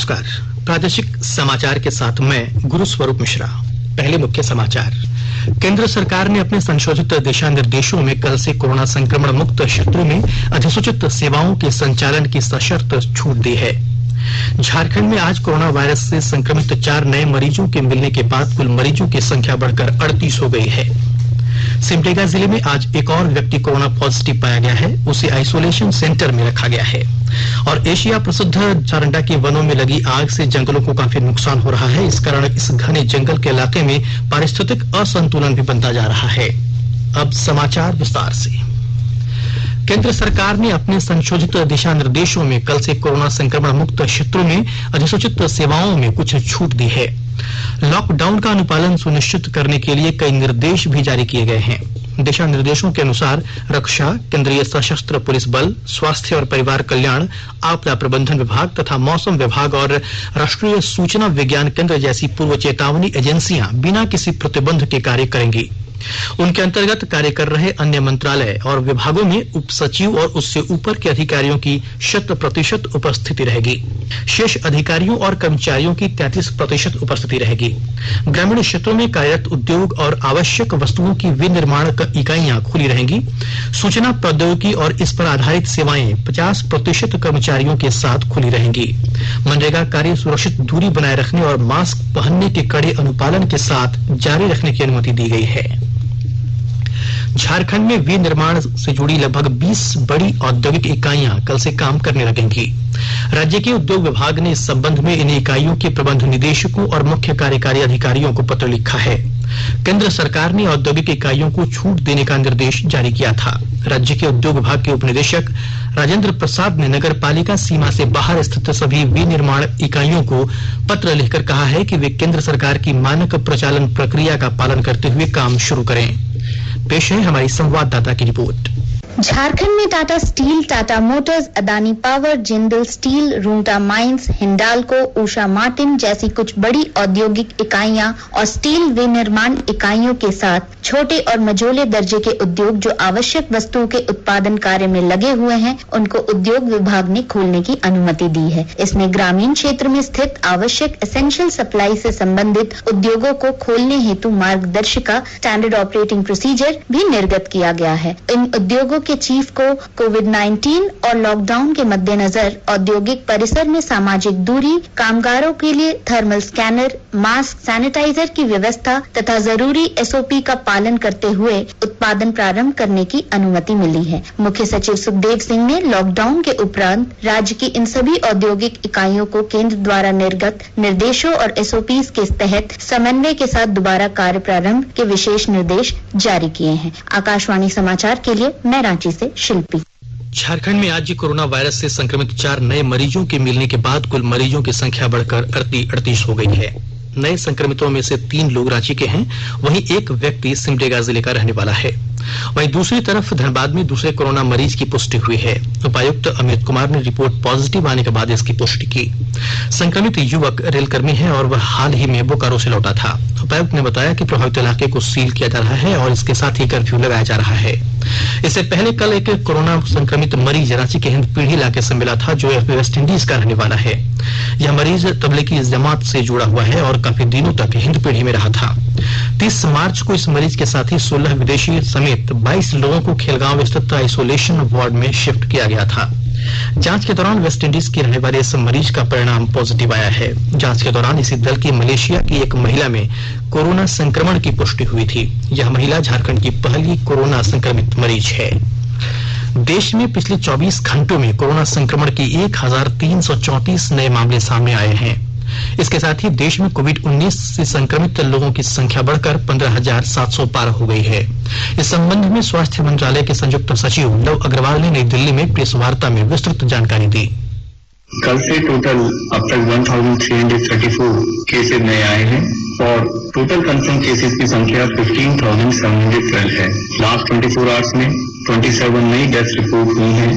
नमस्कार। प्रादेशिक समाचार के साथ मैं गुरु स्वरूप मिश्रा। पहले मुख्य समाचार। केंद्र सरकार ने अपने संशोधित दिशा निर्देशों में कल से कोरोना संक्रमण मुक्त क्षेत्रों में अधिसूचित सेवाओं के संचालन की सशर्त छूट दी है। झारखंड में आज कोरोना वायरस से संक्रमित 4 नए मरीजों के मिलने के बाद कुल मरीजों की संख्या बढ़कर 38 हो गई है। सिमडेगा जिले में आज एक और व्यक्ति कोरोना पॉजिटिव पाया गया है, उसे आइसोलेशन सेंटर में रखा गया है। और एशिया प्रसिद्ध सारंडा के वनों में लगी आग से जंगलों को काफी नुकसान हो रहा है। इस कारण इस घने जंगल के इलाके में पारिस्थितिक असंतुलन भी बनता जा रहा है। अब समाचार विस्तार से। केंद्र सरकार ने अपने संशोधित दिशा निर्देशों में कल से कोरोना संक्रमण मुक्त क्षेत्रों में अधिसूचित सेवाओं में कुछ छूट दी है। लॉकडाउन का अनुपालन सुनिश्चित करने के लिए कई निर्देश भी जारी किए गए हैं। दिशा निर्देशों के अनुसार रक्षा, केंद्रीय सशस्त्र पुलिस बल, स्वास्थ्य और परिवार कल्याण, आपदा प्रबंधन विभाग तथा मौसम विभाग और राष्ट्रीय सूचना विज्ञान केंद्र जैसी पूर्व चेतावनी एजेंसियां बिना किसी प्रतिबंध के कार्य करेंगी। उनके अंतर्गत कार्य कर रहे अन्य मंत्रालय और विभागों में उप सचिव और उससे ऊपर के अधिकारियों की 100% उपस्थिति रहेगी। शेष अधिकारियों और कर्मचारियों की 33% उपस्थिति रहेगी। ग्रामीण क्षेत्रों में कार्यरत उद्योग और आवश्यक वस्तुओं की विनिर्माण इकाइयां खुली रहेंगी। सूचना प्रौद्योगिकी और इस पर आधारित सेवाएं 50% कर्मचारियों के साथ खुली रहेंगी। मनरेगा कार्य सुरक्षित दूरी बनाए रखने और मास्क पहनने के कड़े अनुपालन के साथ जारी रखने की अनुमति दी गई है। झारखंड में विनिर्माण से जुड़ी लगभग 20 बड़ी औद्योगिक इकाइयां कल से काम करने लगेंगी। राज्य के उद्योग विभाग ने इस संबंध में इन इकाइयों के प्रबंध निदेशकों और मुख्य कार्यकारी अधिकारियों को पत्र लिखा है। केंद्र सरकार ने औद्योगिक इकाइयों को छूट देने का निर्देश जारी किया था। राज्य के उद्योग विभाग के उपनिदेशक राजेंद्र प्रसाद ने नगर पालिका सीमा से बाहर स्थित सभी विनिर्माण इकाइयों को पत्र लिखकर कहा है कि वे केंद्र सरकार की मानक प्रचालन प्रक्रिया का पालन करते हुए काम शुरू करें। पेश है हमारी संवाददाता की रिपोर्ट। झारखंड में Tata Steel, Tata Motors, Adani Power, Jindal Steel, Runta Mines, Hindalco, Usha Martin जैसी कुछ बड़ी औद्योगिक इकाइयां और स्टील विनिर्माण इकाइयों के साथ छोटे और मझोले दर्जे के उद्योग जो आवश्यक वस्तुओं के उत्पादन कार्य में लगे हुए हैं, उनको उद्योग विभाग ने खोलने की अनुमति दी है। इसमें ग्रामीण क्षेत्र में स्थित आवश्यक एसेंशियल सप्लाई से संबंधित उद्योगों को खोलने हेतु मार्गदर्शिका स्टैंडर्ड ऑपरेटिंग प्रोसीजर भी निर्गत किया गया है। इन उद्योगों के चीफ को कोविड-19 और लॉकडाउन के मद्देनजर औद्योगिक परिसर में सामाजिक दूरी, कामगारों के लिए थर्मल स्कैनर, मास्क, सैनिटाइजर की व्यवस्था तथा जरूरी एसओपी का पालन करते हुए उत्पादन प्रारंभ करने की अनुमति मिली है। मुख्य सचिव सुखदेव सिंह ने लॉकडाउन के उपरांत राज्य की इन सभी औद्योगिक इकाइयों को केंद्र द्वारा निर्गत निर्देशों और एसओपी के तहत समन्वय के साथ दोबारा कार्य प्रारंभ के विशेष निर्देश जारी किए हैं। आकाशवाणी समाचार के लिए मैं रांची से शिल्पी। झारखंड में आज कोरोना वायरस से संक्रमित 4 नए मरीजों के मिलने के बाद कुल मरीजों की संख्या बढ़कर 38 हो गई है। नए संक्रमितों में से 3 लोग रांची के हैं, वहीं एक व्यक्ति सिमडेगा जिले का रहने वाला है। वहीं दूसरी तरफ धनबाद में दूसरे कोरोना मरीज की पुष्टि हुई है। उपायुक्त अमित कुमार ने रिपोर्ट पॉजिटिव आने के बाद इसकी पुष्टि की। संक्रमित युवक रेलकर्मी है और वह हाल ही में बोकारो से लौटा था। उपायुक्त ने बताया कि प्रभावित इलाके को सील किया जा रहा है और इसके साथ ही कर्फ्यू लगाया जा रहा है। इससे पहले कल एक कोरोना संक्रमित मरीज रांची के हिंदपीढ़ी इलाके से मिला था, जो वेस्ट इंडीज का रहने वाला है। यह मरीज तबलीगी जमात से जुड़ा हुआ है और काफी दिनों तक हिंदपीढ़ी में रहा था। 30 मार्च को इस मरीज के साथ ही 16 विदेशी समेत 22 लोगों को खेलगांव स्थित आइसोलेशन वार्ड में शिफ्ट किया गया था। जांच के दौरान वेस्ट इंडीज के रहने वाले इस मरीज का परिणाम पॉजिटिव आया है। जांच के दौरान इसी दल की मलेशिया की एक महिला में कोरोना संक्रमण की पुष्टि हुई थी। यह महिला झारखंड की पहली कोरोना संक्रमित मरीज है। देश में पिछले 24 घंटों में कोरोना संक्रमण के 1334 नए मामले सामने आए हैं। इसके साथ ही देश में कोविड-19 से संक्रमित लोगों की संख्या बढ़कर 15,700 पार हो गई है। इस संबंध में स्वास्थ्य मंत्रालय के संयुक्त सचिव लव अग्रवाल ने नई दिल्ली में प्रेस वार्ता में विस्तृत जानकारी दी। कल से टोटल अब तक 1334 केसेस नए आए हैं और टोटल कंफर्म केसेस की संख्या 15,712 है। लास्ट 24 आवर्स में 27 नई डेथ्स रिपोर्ट हुई हैं,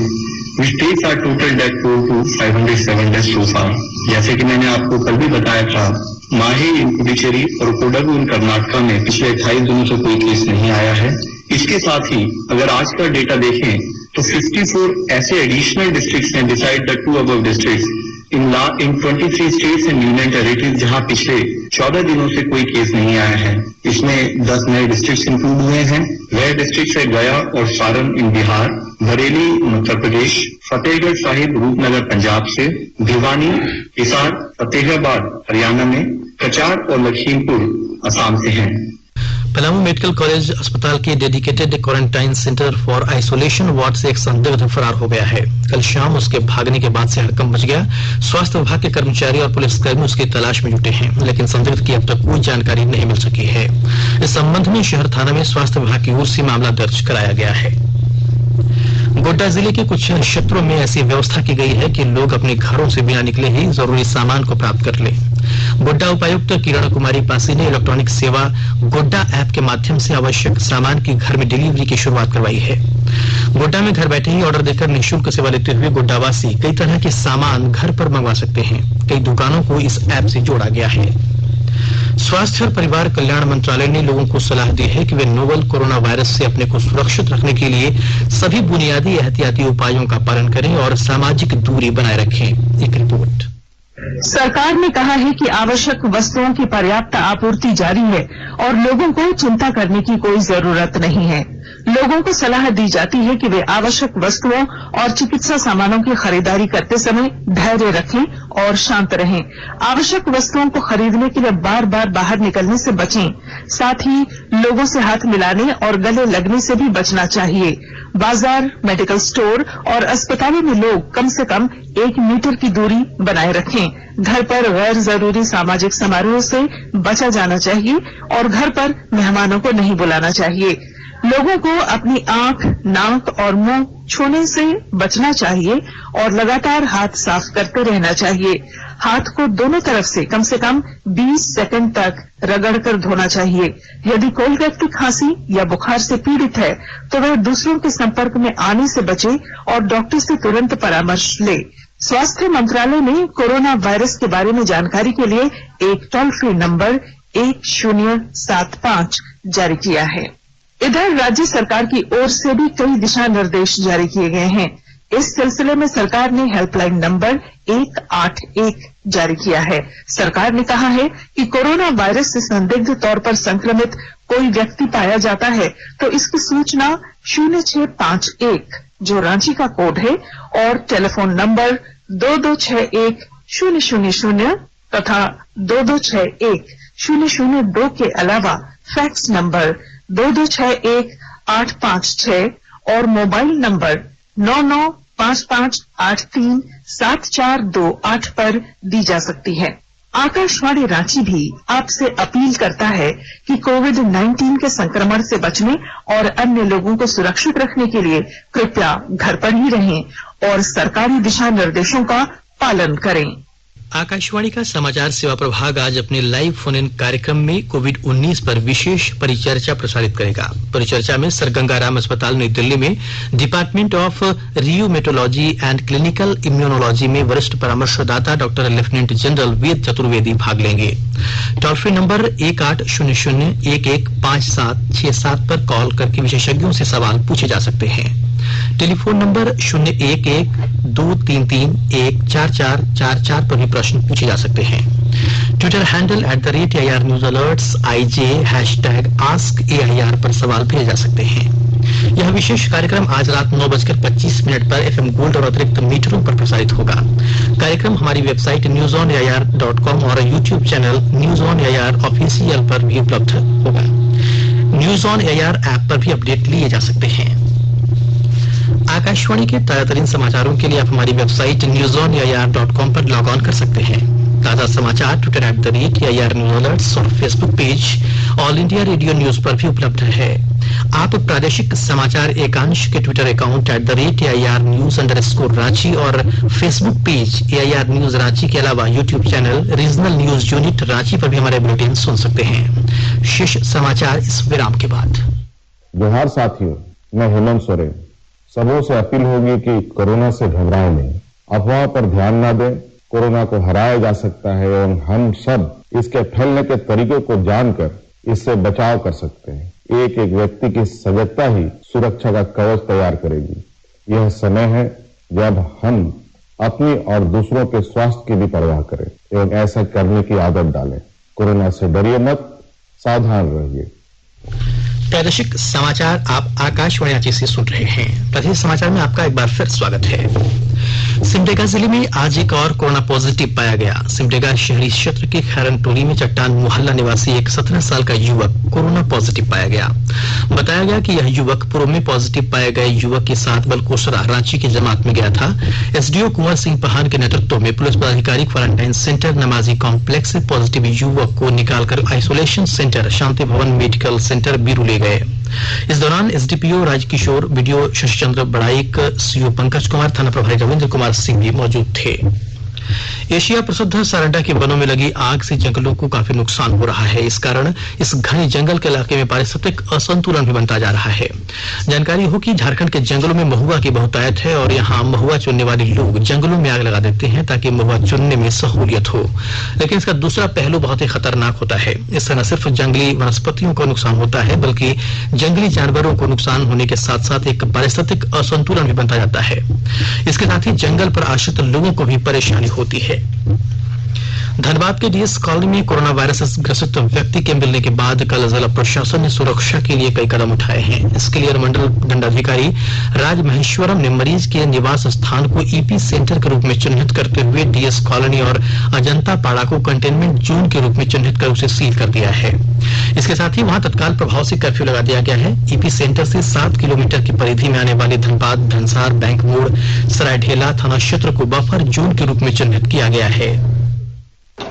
which takes our total death toll to 507 deaths so far। जैसे कि मैंने आपको कल भी बताया था, माही इन पुडुचेरी और कोडगु इन कर्नाटका में पिछले 28 दिनों से कोई केस नहीं आया है। इसके साथ ही अगर आज का डेटा देखें तो 54 ऐसे एडिशनल डिस्ट्रिक्ट्स हैं decide the 2 above districts in 23 states and union territories जहां पिछले 14 दिनों से कोई केस नहीं आया है, इसमें 10 नए डिस्ट्रिक्ट इंक्लूड हुए हैं। वह डिस्ट्रिक्ट है गया और सारण इन बिहार, बरेली उत्तर प्रदेश, फतेहगढ़ साहिब रूपनगर पंजाब से, भिवानी, हिसार, फतेहाबाद हरियाणा में, कचार और लखीमपुर असम से हैं। पलामू मेडिकल कॉलेज अस्पताल के dedicated quarantine centre for isolation ward से एक संदिग्ध फरार हो गया है। कल शाम उसके भागने के बाद से हड़कंप मच गया। स्वास्थ्य विभाग के कर्मचारी और पुलिसकर्मी उसकी तलाश में जुटे हैं, लेकिन संदिग्ध की अब तक कोई जानकारी नहीं मिल सकी है। इस संबंध में शहर थाना में स्वास्थ्य विभाग की ओर से मामला दर्ज कराया गया है। गोड्डा जिले के कुछ क्षेत्रों में ऐसी व्यवस्था की गई है कि लोग अपने घरों से बिना निकले ही जरूरी सामान को प्राप्त कर लें। गोड्डा उपायुक्त किरण कुमारी पासी ने इलेक्ट्रॉनिक सेवा गोड्डा ऐप के माध्यम से आवश्यक सामान की घर में डिलीवरी की शुरुआत करवाई है। गोड्डा में घर बैठे ही ऑर्डर देकर निःशुल्क सेवा लेते हुए गोड्डावासी कई तरह के सामान घर पर मंगवा सकते हैं। कई दुकानों को इस ऐप से जोड़ा गया है। स्वास्थ्य और परिवार कल्याण मंत्रालय ने लोगों को सलाह दी है कि वे नोवल कोरोना वायरस से अपने को सुरक्षित रखने के लिए सभी बुनियादी एहतियाती उपायों का पालन करें और सामाजिक दूरी बनाए रखें। एक रिपोर्ट। सरकार ने कहा है कि आवश्यक वस्तुओं की पर्याप्त आपूर्ति जारी है और लोगों को चिंता करने की कोई जरूरत नहीं है। लोगों को सलाह दी जाती है कि वे आवश्यक वस्तुओं और चिकित्सा सामानों की खरीदारी करते समय धैर्य रखें और शांत रहें। आवश्यक वस्तुओं को खरीदने के लिए बार बार बाहर निकलने से बचें। साथ ही लोगों से हाथ मिलाने और गले लगने से भी बचना चाहिए। बाजार, मेडिकल स्टोर और अस्पतालों में लोग कम से कम 1 मीटर की दूरी बनाए रखें। घर पर गैर जरूरी सामाजिक समारोह से बचा जाना चाहिए और घर पर मेहमानों को नहीं बुलाना चाहिए। लोगों को अपनी आंख, नाक और मुंह छूने से बचना चाहिए और लगातार हाथ साफ करते रहना चाहिए। हाथ को दोनों तरफ से कम 20 सेकंड तक रगड़कर धोना चाहिए। यदि कोई व्यक्ति खांसी या बुखार से पीड़ित है तो वह दूसरों के संपर्क में आने से बचे और डॉक्टर से तुरंत परामर्श ले। स्वास्थ्य मंत्रालय ने कोरोना वायरस के बारे में जानकारी के लिए एक टोल फ्री नंबर 1075 जारी किया है। इधर राज्य सरकार की ओर से भी कई दिशा निर्देश जारी किए गए हैं। इस सिलसिले में सरकार ने हेल्पलाइन नंबर 181 जारी किया है। सरकार ने कहा है कि कोरोना वायरस से संदिग्ध तौर पर संक्रमित कोई व्यक्ति पाया जाता है तो इसकी सूचना 0651 जो रांची का कोड है और टेलीफोन नंबर 2261-000 तथा 2261-002 के अलावा फैक्स नंबर 2261-856 और मोबाइल नंबर 9955837428 पर दी जा सकती है। आकाशवाणी रांची भी आपसे अपील करता है कि कोविड-19 के संक्रमण से बचने और अन्य लोगों को सुरक्षित रखने के लिए कृपया घर पर ही रहें और सरकारी दिशा निर्देशों का पालन करें। आकाशवाणी का समाचार सेवा प्रभाग आज अपने लाइव फोन इन कार्यक्रम में कोविड-19 पर विशेष परिचर्चा प्रसारित करेगा। परिचर्चा में सर गंगाराम अस्पताल नई दिल्ली में department of rheumatology and clinical immunology में वरिष्ठ परामर्शदाता doctor lieutenant general Ved Chaturvedi भाग लेंगे। टोल फ्री नंबर 1800-115767 पर कॉल करके विशेषज्ञों से सवाल पूछे जा सकते हैं। टेलीफोन नंबर 011-233-14444 पर भी प्रश्न पूछे जा सकते हैं। Twitter handle @AIR News Alerts IJ #AskAIR पर सवाल भेजे जा सकते हैं। यह विशेष कार्यक्रम आज रात 9:25 पर FM गोल्ड और अतिरिक्त मीटरों पर प्रसारित होगा। कार्यक्रम हमारी वेबसाइट newsonair.com और YouTube channel news on AIR official पर भी उपलब्ध होगा। न्यूज ऑन AIR ऐप पर भी अपडेट लिए जा सकते हैं। आकाशवाणी के ताजा तरीन समाचारों के लिए आप हमारी वेबसाइट newsonair.com पर लॉग ऑन कर सकते हैं। ताजा समाचार ट्विटर @AIR News Alerts और Facebook page all India radio news पर भी उपलब्ध है। आप प्रादेशिक समाचार एकांश के ट्विटर अकाउंट @AIR News_Ranchi और Facebook page AIR News Ranchi के अलावा YouTube channel regional news unit Ranchi पर भी हमारे बुलेटिन सुन सकते हैं। शेष समाचार इस विराम के बाद। जोहार साथियों, मैं हेमंत सोरेन। सबों से अपील होगी कि कोरोना से घबराएं नहीं, अफवाह पर ध्यान न दें। कोरोना को हराया जा सकता है एवं हम सब इसके फैलने के तरीकों को जानकर इससे बचाव कर सकते हैं। एक एक व्यक्ति की सजगता ही सुरक्षा का कवच तैयार करेगी। यह समय है जब हम अपनी और दूसरों के स्वास्थ्य की भी परवाह करें एवं ऐसा करने की आदत डालें। कोरोना से डरिए मत, सावधान रहिए। प्रादेशिक समाचार आप आकाशवाणी रांची से सुन रहे हैं। प्रादेशिक समाचार में आपका एक बार फिर स्वागत है। सिमडेगा जिले में आज एक और कोरोना पॉजिटिव पाया गया। सिमडेगा शहरी क्षेत्र के खैरन टोली में चट्टान मोहल्ला निवासी एक 17 साल का युवक कोरोना पॉजिटिव पाया गया। बताया गया कि यह युवक पूर्व में पॉजिटिव पाए गए युवक के साथ बलकोसरा रांची की जमात में गया था। एसडीओ कुंवर सिंह पहान के नेतृत्व में पुलिस पदाधिकारी क्वारंटाइन सेंटर नमाजी कॉम्प्लेक्स से पॉजिटिव युवक को निकालकर आइसोलेशन सेंटर शांति भवन मेडिकल सेंटर बीरू ले गए। इस दौरान SDPO Rajkishore, BDO Shashichandra Baraik, CO Pankaj Kumar, थाना प्रभारी रविंद्र कुमार सिंह भी मौजूद थे। एशिया प्रसिद्ध सारंडा के वनों में लगी आग से जंगलों को काफी नुकसान हो रहा है। इस कारण इस घने जंगल के इलाके में पारिस्थितिक असंतुलन भी बनता जा रहा है। जानकारी हो कि झारखंड के जंगलों में महुआ की बहुतायत है और यहाँ महुआ चुनने वाले लोग जंगलों में आग लगा देते हैं ताकि महुआ चुनने में सहूलियत हो। लेकिन इसका दूसरा पहलू बहुत ही खतरनाक होता है। इससे न सिर्फ जंगली वनस्पतियों को नुकसान होता है बल्कि जंगली जानवरों को नुकसान होने के साथ साथ एक पारिस्थितिक असंतुलन भी बनता जाता है। इसके साथ ही जंगल पर आश्रित लोगों को भी परेशानी होती है। धनबाद के डीएस कॉलोनी में कोरोना वायरस से ग्रसित व्यक्ति के मिलने के बाद कल जिला प्रशासन ने सुरक्षा के लिए कई कदम उठाए हैं। इसके लिए मंडल दंडाधिकारी राज महेश्वरम ने मरीज के निवास स्थान को ईपी सेंटर के रूप में चिन्हित करते हुए डीएस कॉलोनी और अजंता पाड़ा को कंटेनमेंट जोन के रूप में चिन्हित कर उसे सील कर दिया है। इसके साथ ही वहां तत्काल प्रभाव से कर्फ्यू लगा दिया गया है। ईपी सेंटर से 7 किलोमीटर की परिधि में आने वाले धनबाद, धनसार, बैंक मोड़, सरायढेला थाना क्षेत्र को बफर जोन के रूप में चिन्हित किया गया है।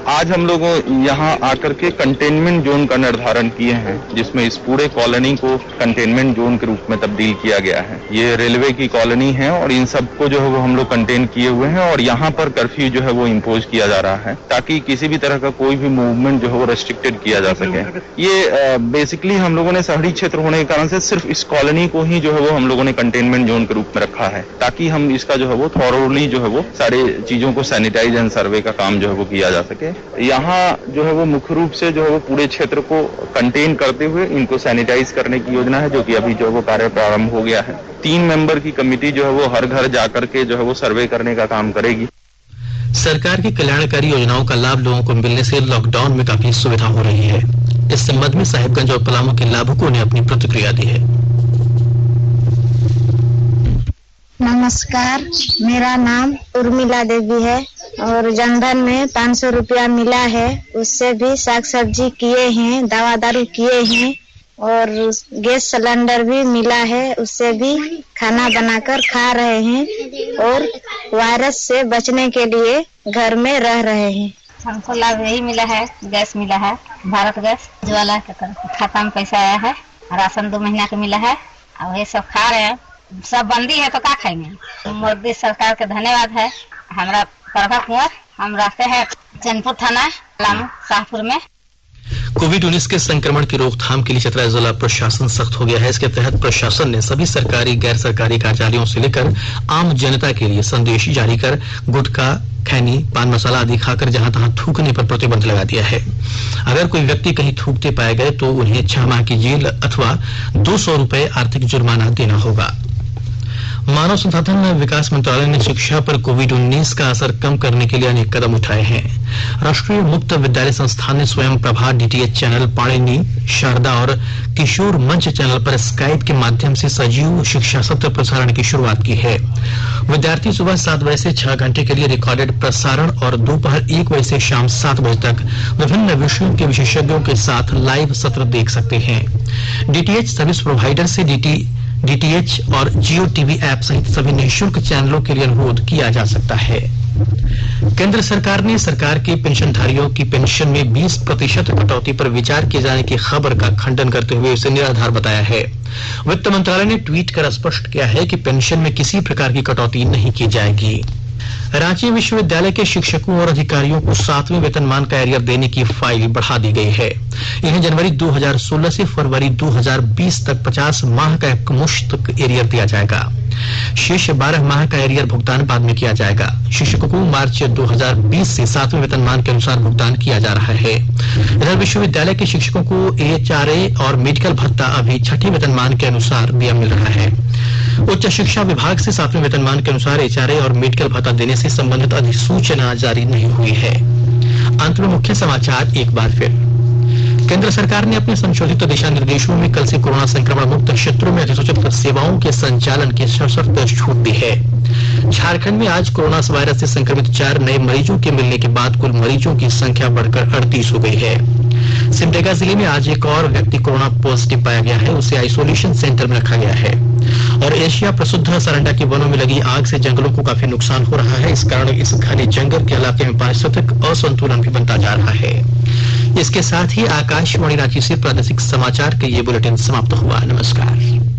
आज हम लोगों यहाँ आकर के कंटेनमेंट जोन का निर्धारण किए हैं, जिसमें इस पूरे कॉलोनी को कंटेनमेंट जोन के रूप में तब्दील किया गया है। ये रेलवे की कॉलोनी है और इन सबको जो है वो हम लोग कंटेन किए हुए हैं और यहाँ पर कर्फ्यू जो है वो इम्पोज किया जा रहा है ताकि किसी भी तरह का कोई भी मूवमेंट जो है वो रेस्ट्रिक्टेड किया जा सके। ये बेसिकली हम लोगों ने शहरी क्षेत्र होने के कारण से सिर्फ इस कॉलोनी को ही जो है वो हम लोगों ने कंटेनमेंट जोन के रूप में रखा है ताकि हम इसका जो है वो थॉरोली जो है वो सारी चीजों को सैनिटाइज एंड सर्वे का काम जो है वो किया जा सके। यहाँ जो है वो मुख्य रूप से जो है वो पूरे क्षेत्र को कंटेन करते हुए इनको सैनिटाइज करने की योजना है, जो कि अभी जो है वो कार्य प्रारंभ हो गया है। 3 मेंबर की कमेटी जो है वो हर घर जाकर के जो है वो सर्वे करने का काम करेगी। सरकार की कल्याणकारी योजनाओं का लाभ लोगों को मिलने से लॉकडाउन में काफी सुविधा हो रही है। इस संबंध में साहिबगंज और पलामू के लाभुकों ने अपनी प्रतिक्रिया दी है। नमस्कार, मेरा नाम उर्मिला देवी है और जनधन में 500 रुपया मिला है। उससे भी साग सब्जी किए हैं, दवा दारू किए हैं और गैस सिलेंडर भी मिला है। उससे भी खाना बनाकर खा रहे हैं और वायरस से बचने के लिए घर में रह रहे हैं। हमको लाभ यही मिला है, गैस मिला है, भारत गैस ज्वाला के खाता में पैसा आया है, राशन 2 महीना का मिला है और ये सब खा रहे हैं। सब बंदी है तो क्या खाएंगे। मोदी सरकार के धन्यवाद है। हमारा प्रभा कुंवर, हम रहते हैं चैनपुर थाना पलामू शाहपुर में। कोविड-19 के संक्रमण की रोकथाम के लिए चतरा जिला प्रशासन सख्त हो गया है। इसके तहत प्रशासन ने सभी सरकारी गैर सरकारी कार्यालयों से लेकर आम जनता के लिए संदेश जारी कर गुटखा, खैनी, पान मसाला आदि खाकर जहां तहां थूकने पर प्रतिबंध लगा दिया है। अगर कोई व्यक्ति कहीं थूकते पाए गए तो उन्हें 6 माह की जेल अथवा 200 रुपए आर्थिक जुर्माना देना होगा। मानव संसाधन विकास मंत्रालय ने शिक्षा पर कोविड-19 का असर कम करने के लिए अनेक कदम उठाए हैं। राष्ट्रीय मुक्त विद्यालय संस्थान ने स्वयं प्रभा डीटीएच चैनल, पाणिनी, शारदा और किशोर मंच चैनल पर स्काइप के माध्यम से सजीव शिक्षा सत्र प्रसारण की शुरुआत की है। विद्यार्थी सुबह 7 बजे से 6 घंटे के लिए रिकॉर्डेड प्रसारण और दोपहर 1 बजे से शाम 7 बजे तक विभिन्न विषयों के विशेषज्ञों के साथ लाइव सत्र देख सकते हैं। डीटीएच सर्विस प्रोवाइडर से डीटीएच और जियो टीवी ऐप सहित सभी निःशुल्क चैनलों के लिए अनुरोध किया जा सकता है। केंद्र सरकार ने सरकार के पेंशनधारियों की पेंशन में 20% कटौती पर विचार किए जाने की खबर का खंडन करते हुए इसे निराधार बताया है। वित्त मंत्रालय ने ट्वीट कर स्पष्ट किया है कि पेंशन में किसी प्रकार की कटौती नहीं की जाएगी। रांची विश्वविद्यालय के शिक्षकों और अधिकारियों को 7वें वेतनमान का एरियर देने की फाइल बढ़ा दी गई है। इन्हें जनवरी 2016 से फरवरी 2020 तक 50 माह का एकमुश्त एरियर दिया जाएगा। शेष 12 माह का एरियर भुगतान बाद में किया जाएगा। शिक्षकों को मार्च 2020 से 7वें वेतनमान के अनुसार भुगतान किया जा रहा है। इधर विश्वविद्यालय के शिक्षकों को AHRA और मेडिकल भत्ता अभी 6ठे वेतनमान के अनुसार दिया मिल रहा है। उच्च शिक्षा विभाग से 7वें वेतनमान के अनुसार HRA और मेडिकल भत्ता देने से संबंधित अधिसूचना जारी नहीं हुई है। अंत में मुख्य समाचार एक बार फिर। केंद्र सरकार ने अपने संशोधित दिशा निर्देशों में कल से कोरोना संक्रमण मुक्त क्षेत्रों में अधिसूचित सेवाओं के संचालन की सशर्त छूट दी है। झारखंड में आज कोरोना वायरस से संक्रमित 4 नए मरीजों के मिलने के बाद कुल मरीजों की संख्या बढ़कर 38 हो गई है। सिमडेगा जिले में आज एक और व्यक्ति कोरोना पॉजिटिव पाया गया है, उसे आइसोलेशन सेंटर में रखा गया है। और एशिया प्रसिद्ध सरंडा के वनों में लगी आग से जंगलों को काफी नुकसान हो रहा है। इस कारण इस घने जंगल के इलाके में पारिस्थितिक असंतुलन भी बनता जा रहा है। इसके साथ ही आकाशवाणी रांची से प्रादेशिक समाचार के ये बुलेटिन समाप्त हुआ। नमस्कार।